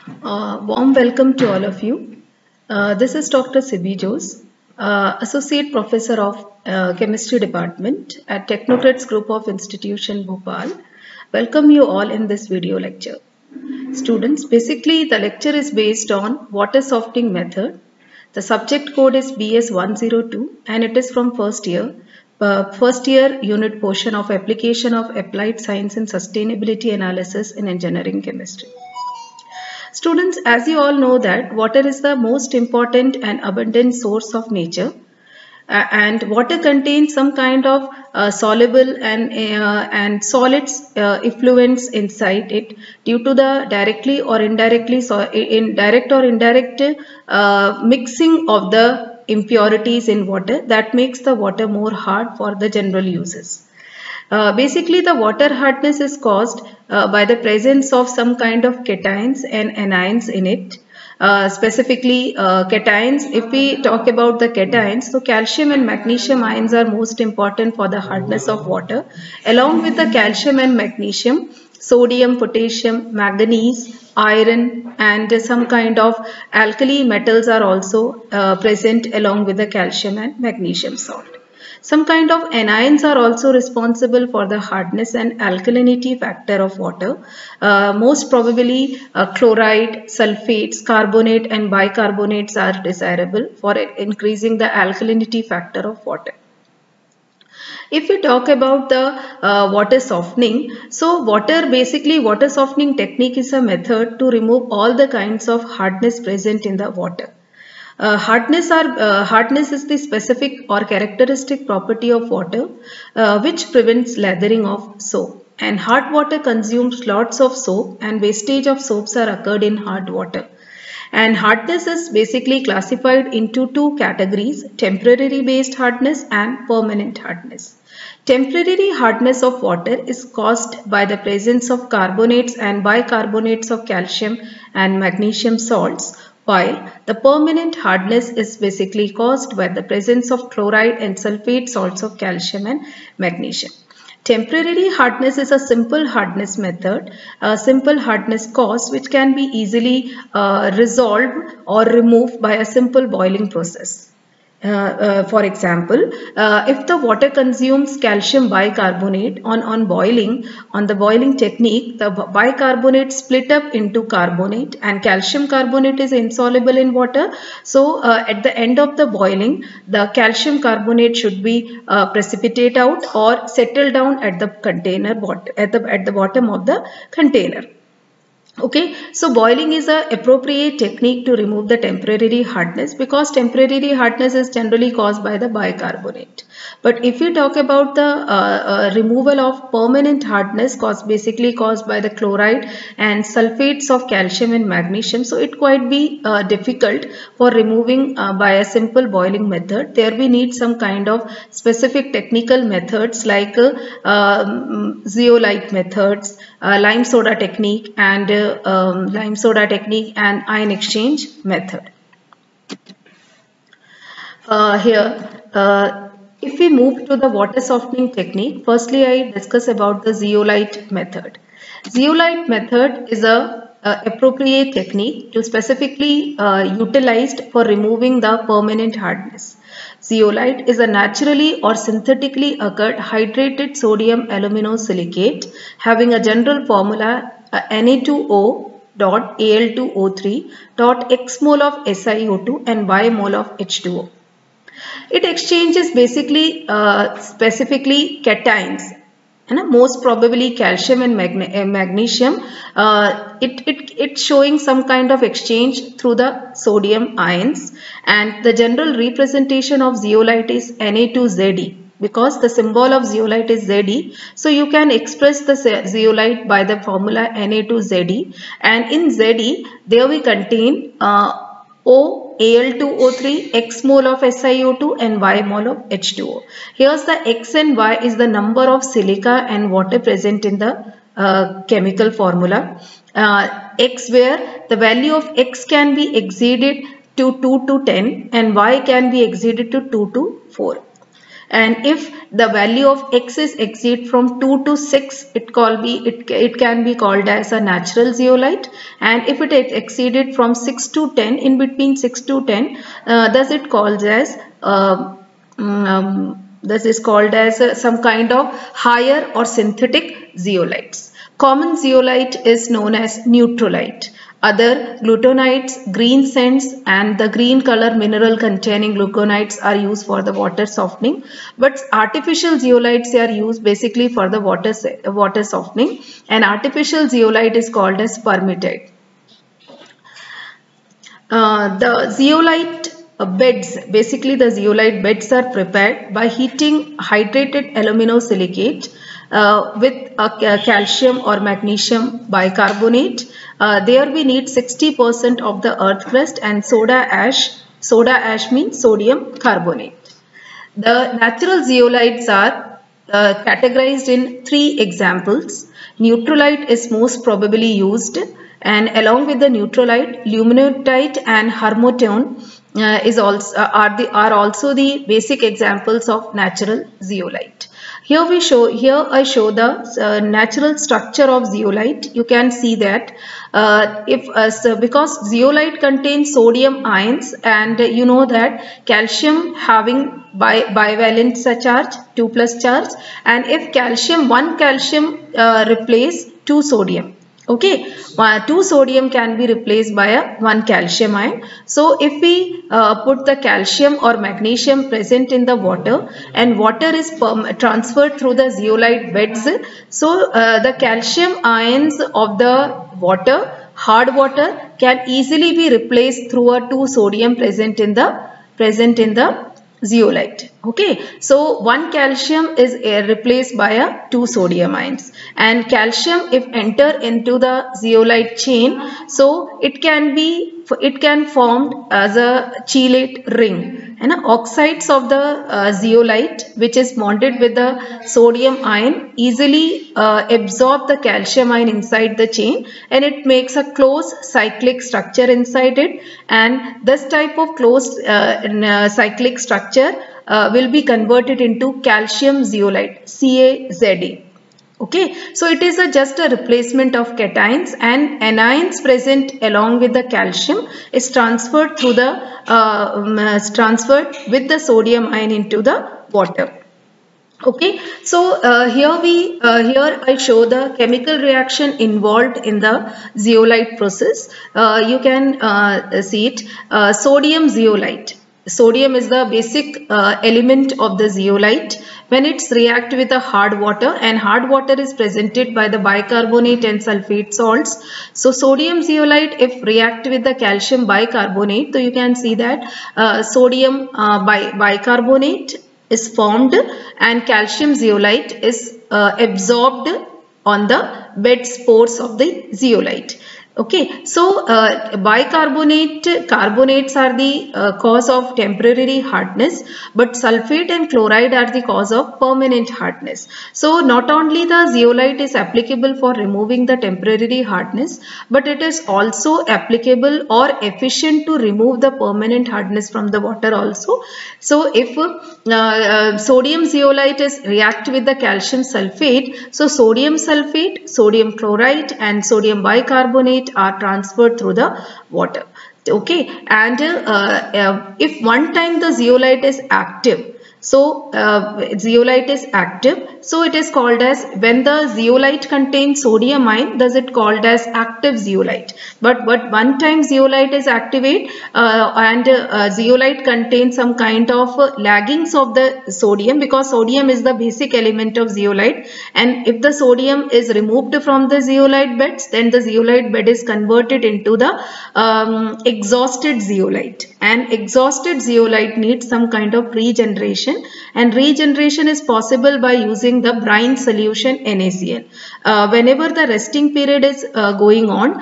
Warm welcome to all of you. This is Dr. Sibi Jose, Associate Professor of Chemistry Department at Technocrats Group of Institution, Bhopal. Welcome you all in this video lecture. Students, basically the lecture is based on water softening method. The subject code is BS 102 and it is from first year unit portion of application of applied science and sustainability analysis in engineering chemistry. Students, as you all know that water is the most important and abundant source of nature, and water contains some kind of soluble and solids effluents inside it due to the directly or indirectly indirect mixing of the impurities in water that makes the water more hard for the general uses. Basically, the water hardness is caused by the presence of some kind of cations and anions in it. Specifically, cations, if we talk about the cations, so calcium and magnesium ions are most important for the hardness of water. Along with the calcium and magnesium, sodium, potassium, manganese, iron and some kind of alkali metals are also present along with the calcium and magnesium salt. Some kind of anions are also responsible for the hardness and alkalinity factor of water. Most probably chloride, sulfates, carbonate and bicarbonates are desirable for increasing the alkalinity factor of water. If we talk about the water softening, so water softening technique is a method to remove all the kinds of hardness present in the water. Hardness is the specific or characteristic property of water which prevents lathering of soap. And hard water consumes lots of soap and wastage of soaps are occurred in hard water. And hardness is basically classified into two categories: temporary based hardness and permanent hardness. Temporary hardness of water is caused by the presence of carbonates and bicarbonates of calcium and magnesium salts, while the permanent hardness is basically caused by the presence of chloride and sulfate salts of calcium and magnesium. Temporary hardness is a simple hardness method, a simple hardness cause which can be easily resolved or removed by a simple boiling process. For example, if the water consumes calcium bicarbonate on the boiling technique, the bicarbonate split up into carbonate and calcium carbonate is insoluble in water. So at the end of the boiling, the calcium carbonate should be precipitate out or settle down at the container at the bottom of the container. Okay, so boiling is an appropriate technique to remove the temporary hardness because temporary hardness is generally caused by the bicarbonate. But if you talk about the removal of permanent hardness basically caused by the chloride and sulfates of calcium and magnesium, so it quite be difficult for removing by a simple boiling method. There we need some kind of specific technical methods like zeolite methods, lime soda technique and ion exchange method. If we move to the water softening technique, firstly I discuss about the zeolite method. Zeolite method is a appropriate technique to specifically utilized for removing the permanent hardness. Zeolite is a naturally or synthetically occurred hydrated sodium aluminosilicate having a general formula Na2O dot Al2O3 dot x mole of SiO2 and y mole of H2O. It exchanges basically specifically cations, and most probably calcium and magnesium. It's showing some kind of exchange through the sodium ions, and the general representation of zeolite is Na2Ze because the symbol of zeolite is Ze. So you can express the zeolite by the formula Na2Ze, and in Ze there we contain O Al2O3, X mole of SiO2 and Y mole of H2O. Here's the X and Y is the number of silica and water present in the chemical formula. X where the value of X can be exceeded to 2 to 10 and Y can be exceeded to 2 to 4. and if the value of X is exceed from 2 to 6, it can be called as a natural zeolite, and if it exceeded from 6 to 10, in between 6 to 10, thus it calls as some kind of higher or synthetic zeolites. Common zeolite is known as neutralite. Other glutonites, green sands, and the green color mineral containing gluconites are used for the water softening. But artificial zeolites are used basically for the water softening. An artificial zeolite is called as permitite. The zeolite beds, basically the zeolite beds are prepared by heating hydrated aluminosilicate with calcium or magnesium bicarbonate. There we need 60% of the earth crust and soda ash. Soda ash means sodium carbonate. The natural zeolites are categorized in 3 examples. Neutralite is most probably used, and along with the neutralite, luminotite and harmotone are also the basic examples of natural zeolite. Here I show the natural structure of zeolite. You can see that because zeolite contains sodium ions, and you know that calcium having bivalent charge, 2+ charge, and if one calcium replace 2 sodium. Okay, 2 sodium can be replaced by 1 calcium ion. So if we put the calcium or magnesium present in the water, and water is transferred through the zeolite beds, so the calcium ions of the water, hard water, can easily be replaced through a 2 sodium present in the zeolite. Okay, so 1 calcium is replaced by 2 sodium ions, and calcium if enter into the zeolite chain, so it can form as a chelate ring, and oxides of the zeolite, which is bonded with the sodium ion, easily absorb the calcium ion inside the chain, and it makes a closed cyclic structure inside it, and this type of closed cyclic structure will be converted into calcium zeolite, CaZe. Okay, so it is just a replacement of cations, and anions present along with the calcium is transferred through the transferred with the sodium ion into the water. Okay, so here I show the chemical reaction involved in the zeolite process. You can see it. Sodium zeolite. Sodium is the basic element of the zeolite. When it's react with a hard water, and hard water is presented by the bicarbonate and sulfate salts. So sodium zeolite, if react with the calcium bicarbonate, so you can see that sodium bicarbonate is formed, and calcium zeolite is absorbed on the bed spores of the zeolite. Okay, so carbonates are the cause of temporary hardness, but sulfate and chloride are the cause of permanent hardness. So not only the zeolite is applicable for removing the temporary hardness, but it is also applicable or efficient to remove the permanent hardness from the water also. So if sodium zeolite is react with the calcium sulfate, so sodium sulfate, sodium chloride and sodium bicarbonate are transferred through the water. Okay, and if one time the zeolite is active, so zeolite is active, so it is called as, when the zeolite contains sodium ion, thus it called as active zeolite. But one time zeolite is activate and zeolite contains some kind of laggings of the sodium, because sodium is the basic element of zeolite, and if the sodium is removed from the zeolite beds, then the zeolite bed is converted into the exhausted zeolite, and exhausted zeolite needs some kind of regeneration, and regeneration is possible by using using the brine solution NaCl. Whenever the resting period is going on,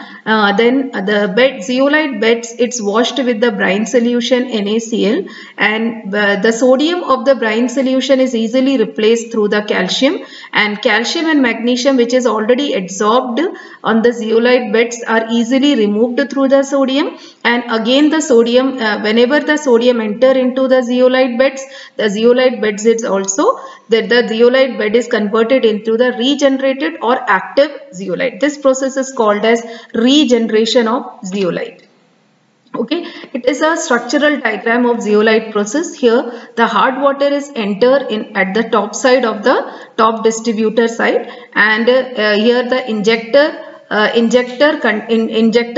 then the zeolite beds, it's washed with the brine solution NaCl, and the sodium of the brine solution is easily replaced through the calcium, and calcium and magnesium, which is already adsorbed on the zeolite beds, are easily removed through the sodium. And again the sodium, whenever the sodium enter into the zeolite beds is also that the zeolite bed is converted into the regenerated or active zeolite. This process is called as regeneration of zeolite. Okay, it is a structural diagram of zeolite process. Here the hard water is entered in at the top side of the top distributor side, and here the injector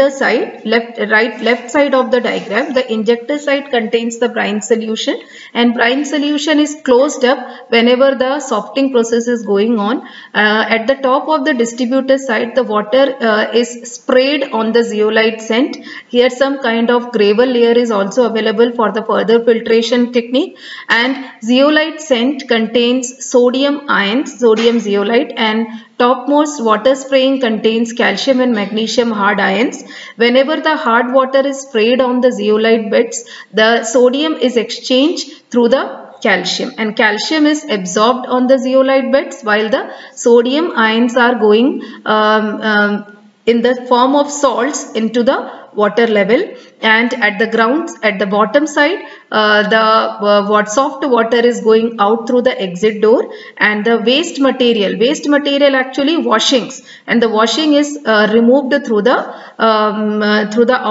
side, left side of the diagram, the injector side contains the brine solution, and brine solution is closed up whenever the softening process is going on. At the top of the distributor side, the water is sprayed on the zeolite scent. Here some kind of gravel layer is also available for the further filtration technique, and zeolite scent contains sodium ions, sodium zeolite, and topmost water spraying contains calcium and magnesium hard ions. Whenever the hard water is sprayed on the zeolite beds, the sodium is exchanged through the calcium, and calcium is absorbed on the zeolite beds, while the sodium ions are going in the form of salts into the water level. And at the bottom side, the soft water is going out through the exit door, and the waste material actually washings, and the washing is removed through the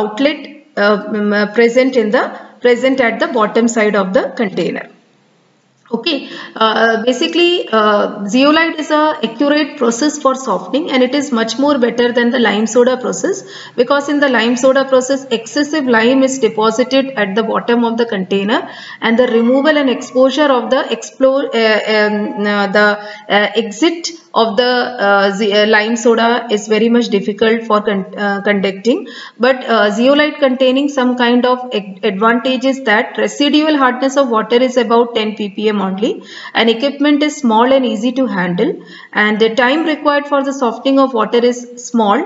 outlet present at the bottom side of the container. Okay, basically zeolite is a accurate process for softening, and it is much more better than the lime soda process, because in the lime soda process excessive lime is deposited at the bottom of the container, and the removal and exposure of the exit of the lime soda is very much difficult for conducting. But zeolite containing some kind of advantages that residual hardness of water is about 10 ppm only, and equipment is small and easy to handle, and the time required for the softening of water is small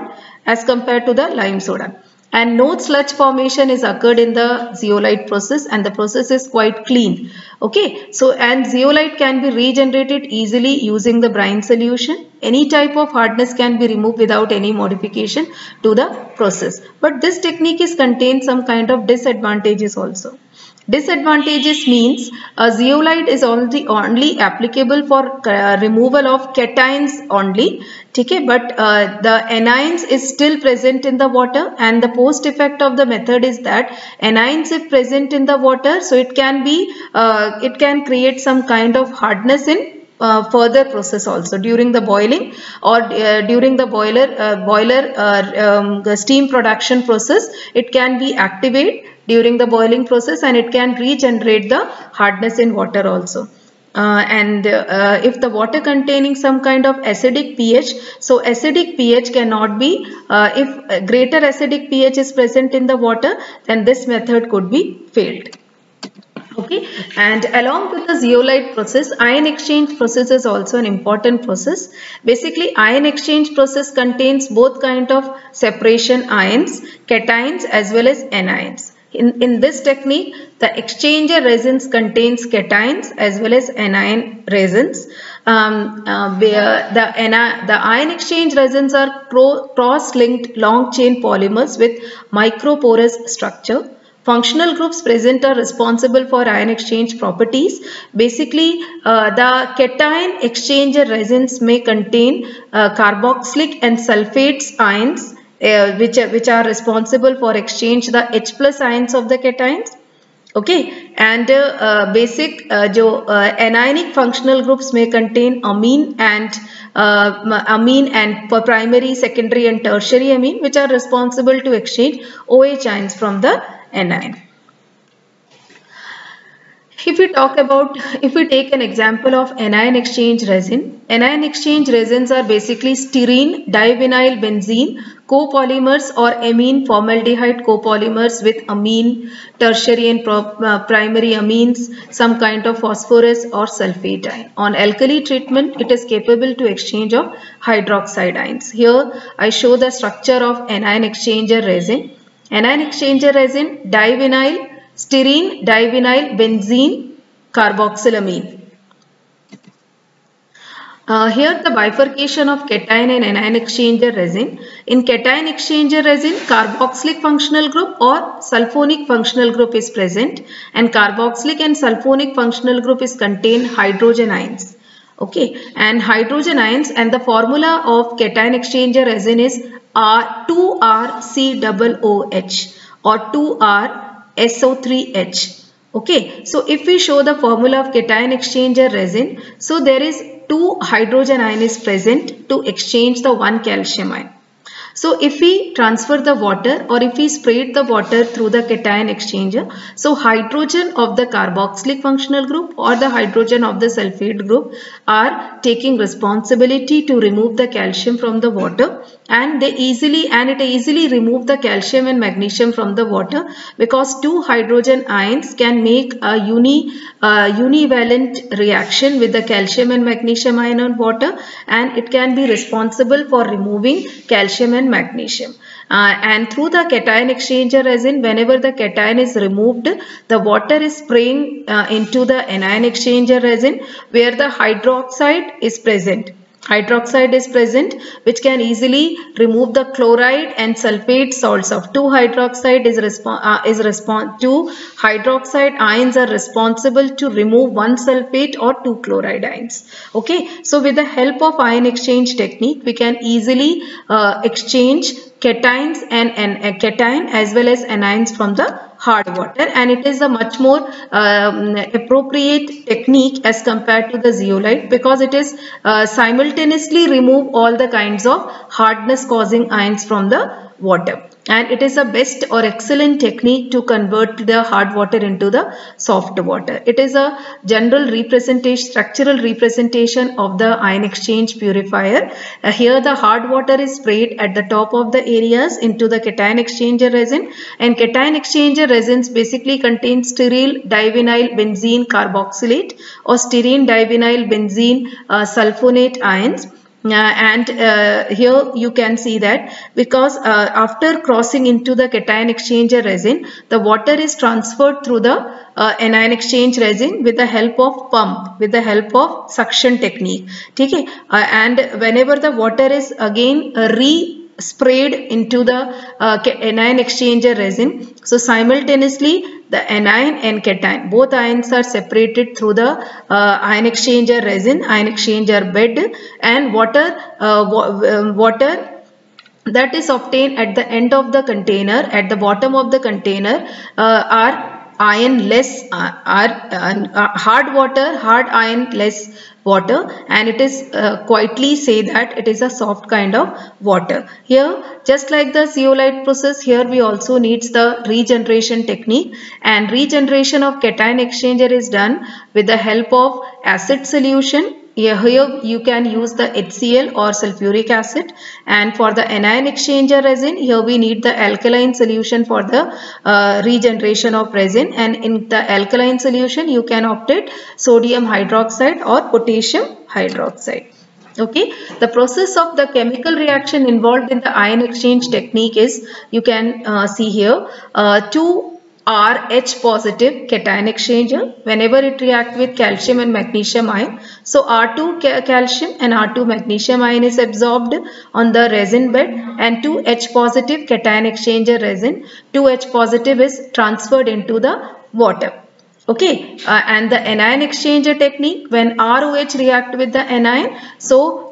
as compared to the lime soda. And no sludge formation is occurred in the zeolite process, and the process is quite clean. Okay, so and zeolite can be regenerated easily using the brine solution. Any type of hardness can be removed without any modification to the process. But this technique is contains some kind of disadvantages also. Disadvantages means zeolite is only applicable for removal of cations only. Okay, but the anions is still present in the water, and the post effect of the method is that anions if present in the water, so it can create some kind of hardness in further process also during the boiling or during the boiler steam production process. It can be activated during the boiling process, and it can regenerate the hardness in water also. If the water containing some kind of acidic pH, so acidic pH cannot be, if greater acidic pH is present in the water, then this method could be failed. Okay, and along with the zeolite process, ion exchange process is also an important process. Basically, ion exchange process contains both kind of separation ions, cations as well as anions. In this technique, the exchanger resins contains cations as well as anion resins. The ion exchange resins are cross-linked long chain polymers with microporous structure. Functional groups present are responsible for ion exchange properties. Basically, the cation exchanger resins may contain carboxylic and sulfates ions, which are responsible for exchange the H+ ions of the cations. Okay, and anionic functional groups may contain amine and for primary, secondary and tertiary amine, which are responsible to exchange OH ions from the anion. If we take an example of anion exchange resin, anion exchange resins are basically styrene, divinyl benzene, copolymers or amine formaldehyde copolymers with amine, tertiary and primary amines, some kind of phosphorus or sulfate ion. On alkali treatment, it is capable to exchange of hydroxide ions. Here I show the structure of anion exchanger resin. Anion exchanger resin, divinyl, styrene, divinyl, benzene, carboxylamine. Here the bifurcation of cation and anion exchanger resin. In cation exchanger resin, carboxylic functional group or sulfonic functional group is present, and carboxylic and sulfonic functional group is contain hydrogen ions. Okay, and hydrogen ions, and the formula of cation exchanger resin is 2RCOOH or 2RSO3H. Okay, so if we show the formula of cation exchanger resin, so there is 2 hydrogen ion is present to exchange the 1 calcium ion. So if we transfer the water or if we spread the water through the cation exchanger, so hydrogen of the carboxylic functional group or the hydrogen of the sulfate group are taking responsibility to remove the calcium from the water, and it easily remove the calcium and magnesium from the water, because 2 hydrogen ions can make a univalent reaction with the calcium and magnesium ion on water, and it can be responsible for removing calcium and magnesium. And through the cation exchanger resin, whenever the cation is removed, the water is spraying into the anion exchanger resin where the hydroxide is present. Hydroxide is present, which can easily remove the chloride and sulfate salts of 2 hydroxide two hydroxide ions are responsible to remove 1 sulfate or 2 chloride ions. Okay, so with the help of ion exchange technique, we can easily exchange cations and cation as well as anions from the hard water, and it is a much more appropriate technique as compared to the zeolite, because it is simultaneously remove all the kinds of hardness causing ions from the water, and it is a best or excellent technique to convert the hard water into the soft water. It is a general representation, structural representation of the ion exchange purifier. Here the hard water is sprayed at the top of the areas into the cation exchanger resin, and cation exchanger resins basically contain sterile divinyl benzene carboxylate or styrene divinyl benzene sulfonate ions. Here you can see that because after crossing into the cation exchanger resin, the water is transferred through the anion exchange resin with the help of pump, with the help of suction technique. Okay? And whenever the water is again sprayed into the anion exchanger resin, so simultaneously the anion and cation, both ions are separated through the ion exchanger resin, ion exchanger bed, and water that is obtained at the end of the container, at the bottom of the container are ion less, hard ion less water, and it is quietly say that it is a soft kind of water. Here, just like the zeolite process, here we also needs the regeneration technique, and regeneration of cation exchanger is done with the help of acid solution. Here you can use the HCl or sulfuric acid, and for the anion exchanger resin, here we need the alkaline solution for the regeneration of resin, and in the alkaline solution you can obtain sodium hydroxide or potassium hydroxide. Okay, the process of the chemical reaction involved in the ion exchange technique is, you can see here, 2Rh positive cation exchanger whenever it react with calcium and magnesium ion. So R2 calcium and R2 magnesium ion is absorbed on the resin bed, and 2H positive cation exchanger resin, 2H positive is transferred into the water. Okay, and the anion exchanger technique, when ROH react with the anion, so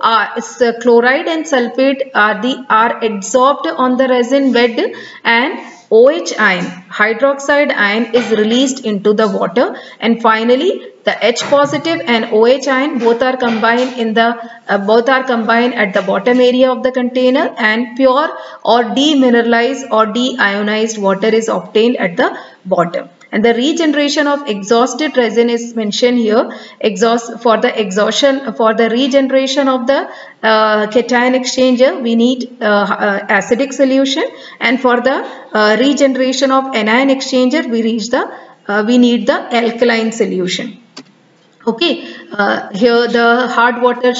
chloride and sulfate are adsorbed on the resin bed, and OH ion, hydroxide ion, is released into the water, and finally the H positive and OH ion both are combined in the at the bottom area of the container, and pure or demineralized or deionized water is obtained at the bottom. And the regeneration of exhausted resin is mentioned here. For the regeneration of the cation exchanger, we need acidic solution, and for the regeneration of anion exchanger, we need the alkaline solution. Okay, here the hard water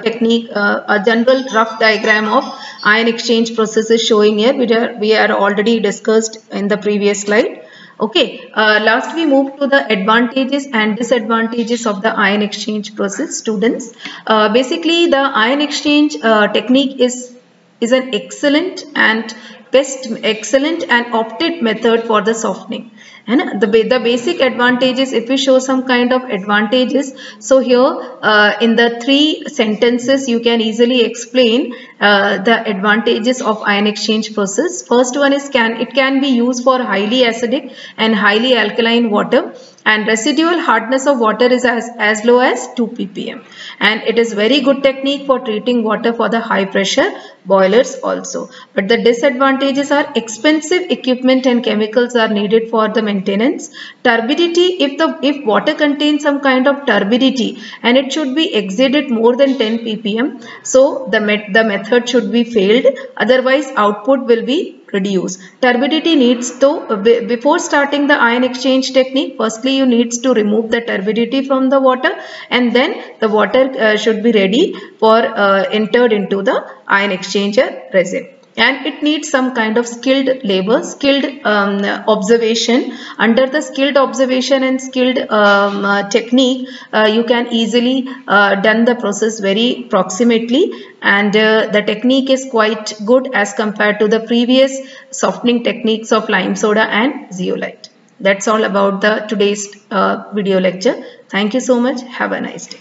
technique, a general rough diagram of ion exchange process is showing here, which we are already discussed in the previous slide. Okay, last we move to the advantages and disadvantages of the ion exchange process, students. Basically, the ion exchange technique is an excellent and opted method for the softening. And the basic advantages, if we show some kind of advantages, so here in the 3 sentences you can easily explain the advantages of ion exchange process. First one is it can be used for highly acidic and highly alkaline water, and residual hardness of water is as low as 2 ppm, and it is very good technique for treating water for the high pressure boilers also. But the disadvantages are expensive equipment and chemicals are needed for the maintenance. Turbidity, if water contains some kind of turbidity and it should be exceeded more than 10 ppm, so the method should be failed, otherwise output will be reduce. Turbidity needs to, before starting the ion exchange technique, firstly you needs to remove the turbidity from the water, and then the water should be ready for entered into the ion exchanger resin. And it needs some kind of skilled labor, skilled observation. Under the skilled observation and skilled technique, you can easily done the process very proximately, and the technique is quite good as compared to the previous softening techniques of lime soda and zeolite. That's all about the today's video lecture. Thank you so much. Have a nice day.